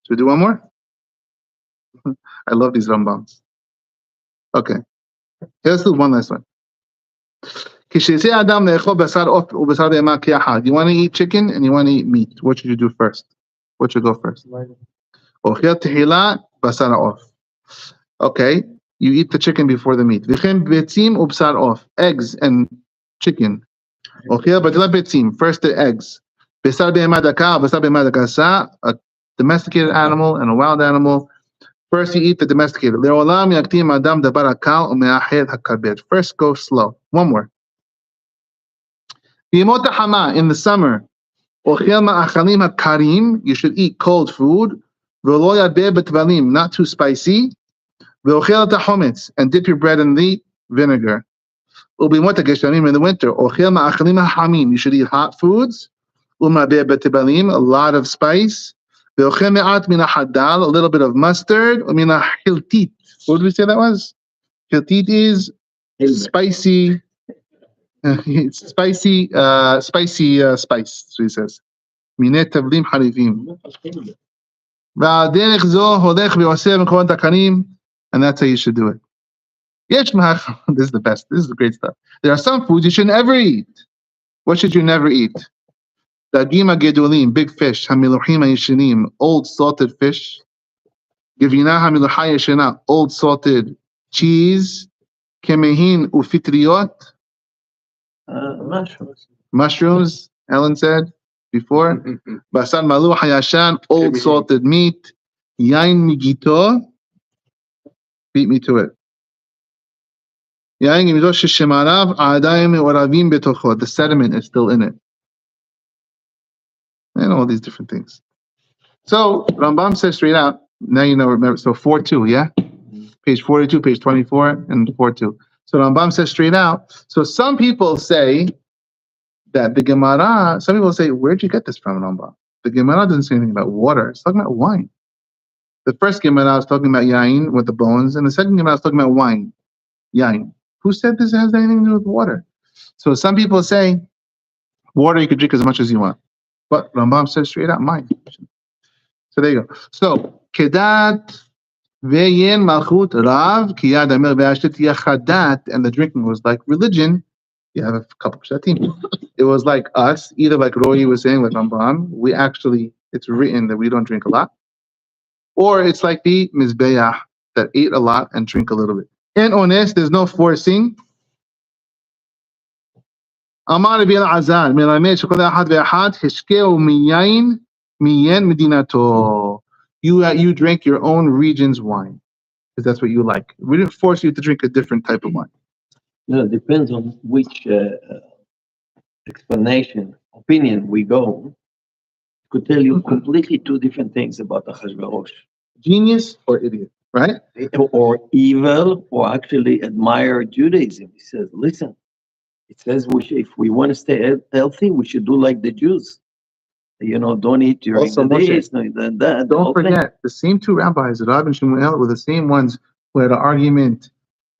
Should we do one more? I love these Rambams. Okay. Let's do one last one. You want to eat chicken and you want to eat meat. What should you do first? What should go first? Okay. You eat the chicken before the meat. V'chem betzim ubsar off. Eggs and chicken. Ochel batila betzim. First the eggs. Besar be'ema daka, besar be'ema dakasa. A domesticated animal and a wild animal. First you eat the domesticated. Le'olam yaktim adam dabar akal u'me'ahed hakabed. First go slow. One more. B'yemot hama, in the summer. Ochel ma'achalim hakarim. You should eat cold food. V'lo yadeh betvalim, not too spicy. V'ochel tachometz, and dip your bread in the vinegar. Ubimot geshamim, in the winter. Ochel ma'achalim hamim, you should eat hot foods. Umabeh betvalim, a lot of spice. V'ochel me'at min hadal, a little bit of mustard. Min hiltit. What did we say that was? Hiltit is spicy. It's spicy, spice. So he says. Minet tavlim harivim. And that's how you should do it. This is the best. This is the great stuff. There are some foods you should never eat. What should you never eat? Dagim gedolim, big fish. Hamiluchim yishinim, old salted fish. Givina hamiluchai yishina, old salted cheese. Kemehin ufitriot. Mushrooms, Ellen said before. Basar malu hayashan, old salted meat. Yain migito. Beat me to it. The sediment is still in it. And all these different things. So Rambam says straight out, now you know, remember, so 4.2, yeah? Page 42, page 24, and 4.2. So Rambam says straight out. So some people say that the Gemara, some people say, where'd you get this from, Rambam? The Gemara doesn't say anything about water. It's talking about wine. The first Gemara was talking about yain with the bones, and the second Gemara was talking about wine, yain. Who said this has anything to do with water? So some people say, water you could drink as much as you want. But Rambam says straight out, wine. So there you go. So, kedat ve'yen malchut rav kiyad amer ve'ashtet yachadat, and the drinking was like religion. You have a couple of shatim. It was like us, either like Roy was saying with Rambam, it's written that we don't drink a lot. Or it's like the Mizbeah that ate a lot and drink a little bit. And honest, there's no forcing. Amar Rabbi Elazar, melamed shekol echad ve'echad heshkeu miyayin miyen medinato. You drink your own region's wine because that's what you like. We didn't force you to drink a different type of wine. No, it depends on which opinion we go. Could tell you completely two different things about Achashverosh. Genius or idiot, right? Or evil, or actually admire Judaism. He says, listen, it says if we want to stay healthy, we should do like the Jews. Don't eat during Also, the days. Don't forget, the same two rabbis, Rab and Shmuel, were the same ones who had an argument.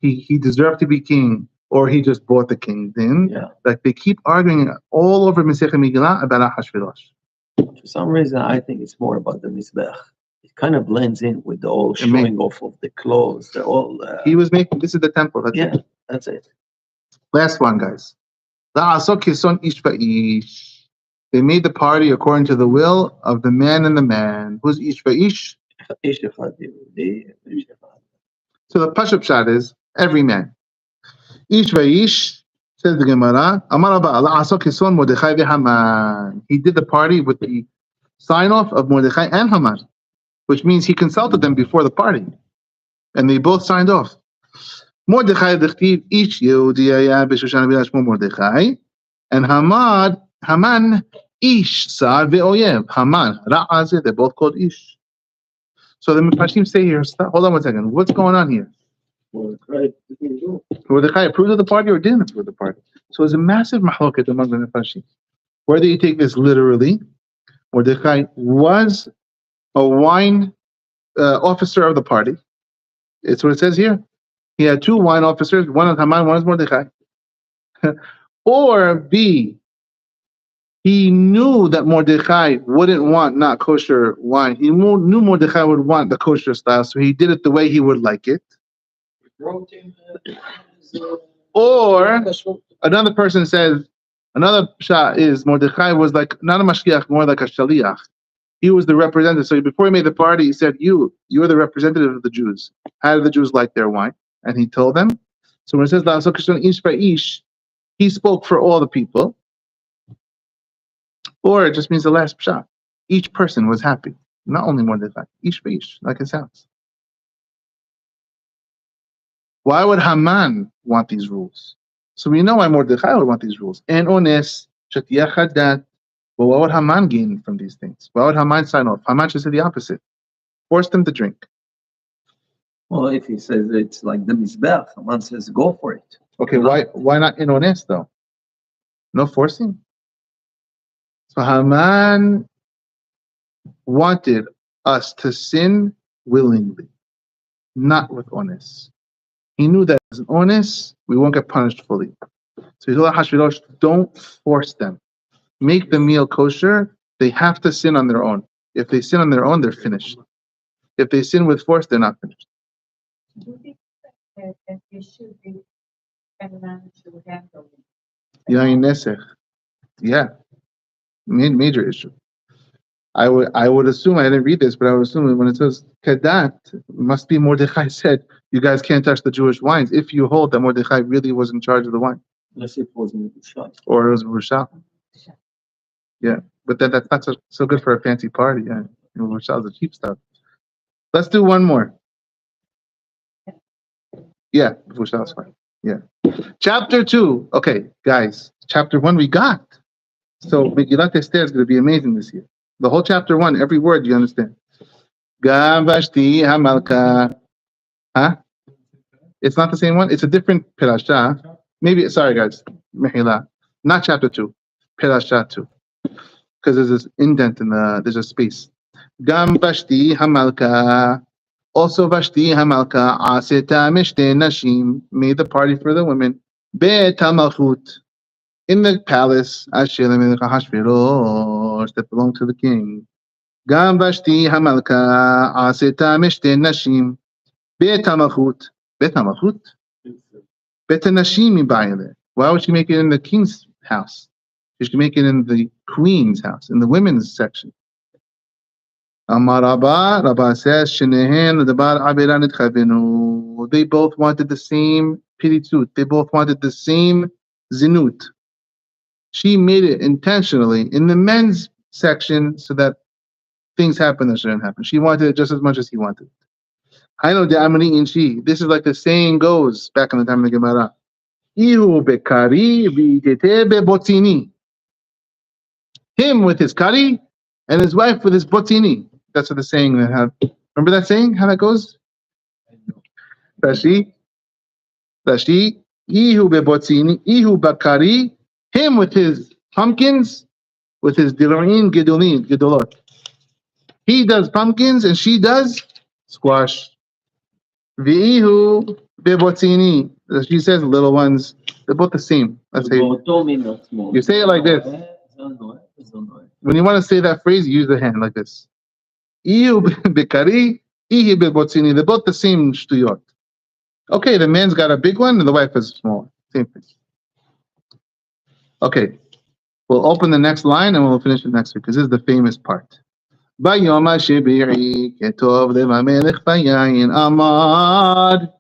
He deserved to be king, or he just bought the kingdom. Yeah. Like they keep arguing all over Masechet Megillah about Achashverosh. For some reason, I think it's more about the Mizbech. It kind of blends in with the whole showing off of the clothes. He was making, this is the temple. That's it. Last one, guys. They made the party according to the will of the man and the man. Who's ish va'ish? So the Pashup shot is every man. Ish va'ish, says the Gemara. He did the party with the sign off of Mordechai and Haman, which means he consulted them before the party, and they both signed off. Mordechai dechtiv ish Yehudi haya b'Shushan v'yashmo Mordechai, and Haman ish sar ve'oyev. Haman ra'azeh, they're both called ish. So the Mepashim say here, hold on one second. What's going on here? Mordechai approved of the party or didn't approve of the party? So there's a massive mahloket among the Mepashim. Whether you take this literally, Mordechai was a wine officer of the party. It's what it says here. He had two wine officers, one is Haman, one is Mordechai. Or B, he knew that Mordechai wouldn't want not kosher wine. He knew Mordechai would want the kosher style, so he did it the way he would like it. Or another person says, another shot is Mordechai was like, not a mashgiach, more like a shaliach. He was the representative. So before he made the party, he said, you're the representative of the Jews. How do the Jews like their wine? and he told them. So when it says La'asok Kishon Ish Ba'ish, he spoke for all the people. Or it just means the last pshat. Each person was happy. Not only Mordechai. Ish Ba'ish, like it sounds. Why would Haman want these rules? So we know why Mordechai would want these rules. And ones, Shatiyah Chadat. But what would Haman gain from these things? Why would Haman sign off? Haman should say the opposite. Force them to drink. Well, if he says it's like the Mizbech, Haman says go for it. Okay, why not in honest though? No forcing. So Haman wanted us to sin willingly, not with honest. He knew that as an honest, we won't get punished fully. So he told Hashvirosh, don't force them. Make the meal kosher. They have to sin on their own. If they sin on their own, they're finished. If they sin with force, they're not finished. Do you think that you should be and man should handle it? Yain Nesser. Yeah. Major issue. I would assume, I didn't read this, but I would assume when it says Kedat, must be Mordechai said, you guys can't touch the Jewish wines, if you hold that Mordechai really was in charge of the wine. Unless it was in the shot. Or it was Rushal. Yeah. But that's not so good for a fancy party. Yeah. Rushal is the cheap stuff. Let's do one more. Yeah, Rushal's fine. Yeah. Chapter 2. Okay, guys. Chapter 1 we got. So Megillat Esther is going to be amazing this year. The whole chapter 1, every word you understand. Gam Vashti Hamalka. Huh? It's not the same one. It's a different Pirasha. Maybe, sorry guys. Mehila. Not chapter 2. Pirasha 2. Because there's this indent in there's a space. Gam Vashti Hamalka. Also Vashti Hamalka Aseta Mishte Nashim made the party for the women. Be'et HaMalchut. In the palace, Asher Melech Ahashverosh, that belonged to the king. Gam Vashti Hamalka Aseta Mishte Nashim Be'et HaMalchut. Bet HaMalchut? Bet HaNashim Ibayele. Why would she make it in the king's house? She should make it in the queen's house, in the women's section. Amar Rabba says, Shenehen Ledabar Abiran Etchavenu. They both wanted the same piritut. They both wanted the same zinut. She made it intentionally in the men's section so that things happen that shouldn't happen. She wanted it just as much as he wanted. I know the Amani in she. This is like the saying goes back in the time of the Gemara. Ihu bekari v'itete bebotzini. Him with his kari and his wife with his botzini. That's what the saying that have. Remember that saying? How that goes? Rashi. Ihu bebotzini. Ihu bakari. Him with his pumpkins, with his diluin gedolot. He does pumpkins and she does squash. V'ihu bebotzini. She says little ones. They're both the same. Let's say you say it like this. When you want to say that phrase, you use the hand like this. Ihu bekari, ihi bebotzini. They're both the same shtuyot. Okay, the man's got a big one and the wife is small. Same thing. Okay, we'll open the next line and we'll finish it next week because this is the famous part. Bayom HaShebi'i ketov lev HaMelech bayayin amad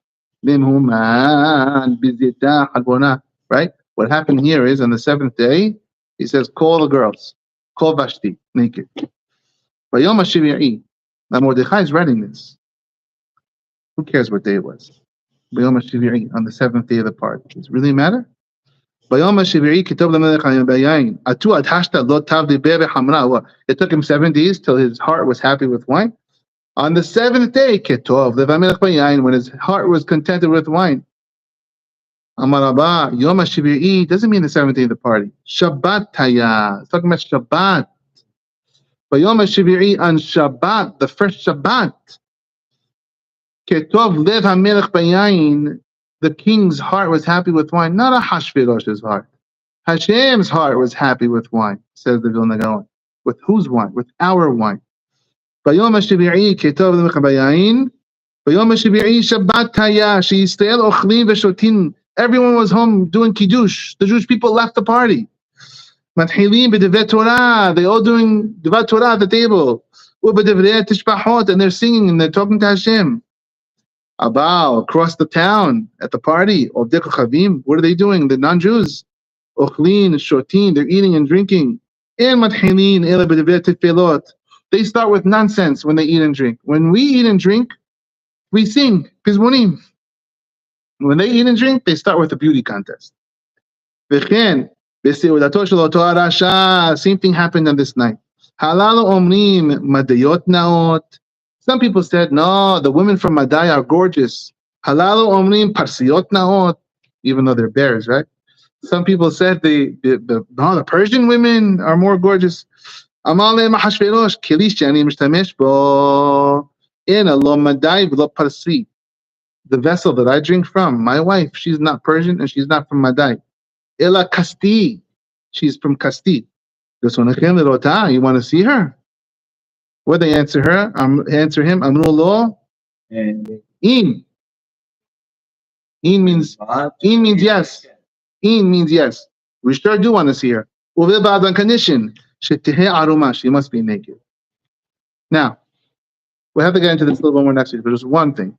limhuman bizita halbona. Right? What happened here is on the 7th day, he says, call the girls. Call Vashti, naked. Bayom HaShebi'i. Now Mordechai is writing this. Who cares what day it was? Bayom HaShebi'i, on the 7th day of the party. Does it really matter? It took him 7 days till his heart was happy with wine. On the 7th day, when his heart was contented with wine. Yom HaShebi'i doesn't mean the 7th day of the party. Shabbat Taya. It's talking about Shabbat. Yom HaShebi'i on Shabbat, the first Shabbat. Ketov lev hamelech bayayin. The king's heart was happy with wine, not Ahashverosh's heart. Hashem's heart was happy with wine, says the Vilna Gaon. With whose wine? With our wine. Bayom HaShebi'i ketov lev bayayin. Bayom HaShebi'i Shabbat Haya. She'yisrael ochlim v'shotin. Everyone was home doing kiddush. The Jewish people left the party. Matchilim b'divrei Torah. They all doing divrei Torah at the table. U'b'divrei tishbachot, and they're singing and they're talking to Hashem. Abao, across the town at the party. Ovdeko Chavim, what are they doing? The non-Jews. Ochlin, Shotin, they're eating and drinking. En matchilin ela b'divrei tefilot. They start with nonsense when they eat and drink. When we eat and drink, we sing pizmonim. When they eat and drink, they start with a beauty contest. V'chen, b'seudato shel oto harasha, same thing happened on this night. Halal omrim madayot naot. Some people said, no, the women from Madai are gorgeous. Halal omrim parsiot naot, even though they're bears, right? Some people said the Persian women are more gorgeous. Amal Mahashverosh, kilish ani mishtamesh bo in a lo Madai v'lo parsi. The vessel that I drink from, my wife, she's not Persian and she's not from Madai. Ela Kasti, she's from Kasti. You want to see her? What they answer her? Answer him. Amru lo. In. In means yes. In means yes. We sure do want to see her. On condition. She must be naked. Now, we'll have to get into this a little bit more next week, but there's one thing.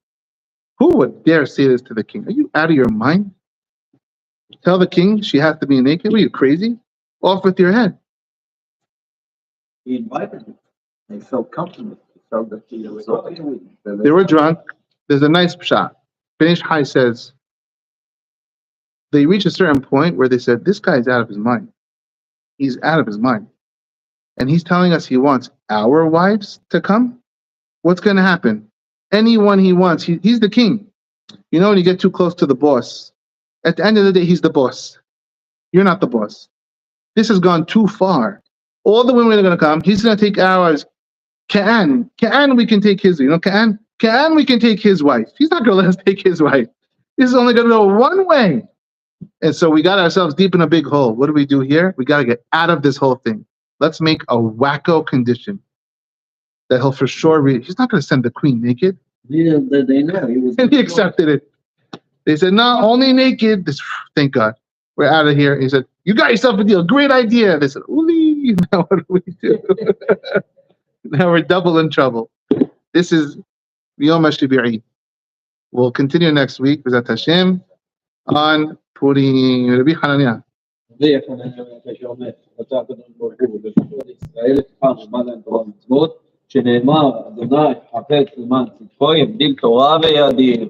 Who would dare say this to the king? Are you out of your mind? Tell the king she has to be naked? Are you crazy? Off with your head. He invited them. They felt comfortable. They felt that he was okay with it. They were drunk. There's a nice shot. Finish High says, they reached a certain point where they said, this guy's out of his mind. He's out of his mind. And he's telling us he wants our wives to come? What's going to happen? Anyone he wants. He's the king. You know, when you get too close to the boss, at the end of the day, he's the boss. You're not the boss. This has gone too far. All the women are going to come. He's going to take ours. Ka'an, we can take his. You know, Ka'an, we can take his wife. He's not going to let us take his wife. This is only going to go one way. And so we got ourselves deep in a big hole. What do we do here? We got to get out of this whole thing. Let's make a wacko condition that he'll for sure read. He's not going to send the queen naked. Yeah, they know. And he accepted it. They said, no, only naked. Thank God. We're out of here. He said, you got yourself a deal. Great idea. They said, ooh, now what do we do? Now we're double in trouble. This is Yom HaShibi'i. We'll continue next week with Hashem on Purim. Rabbi Hananiah. שנאמר, אדוני חפץ למען צדקו, יגדיל תורה ויאדיר.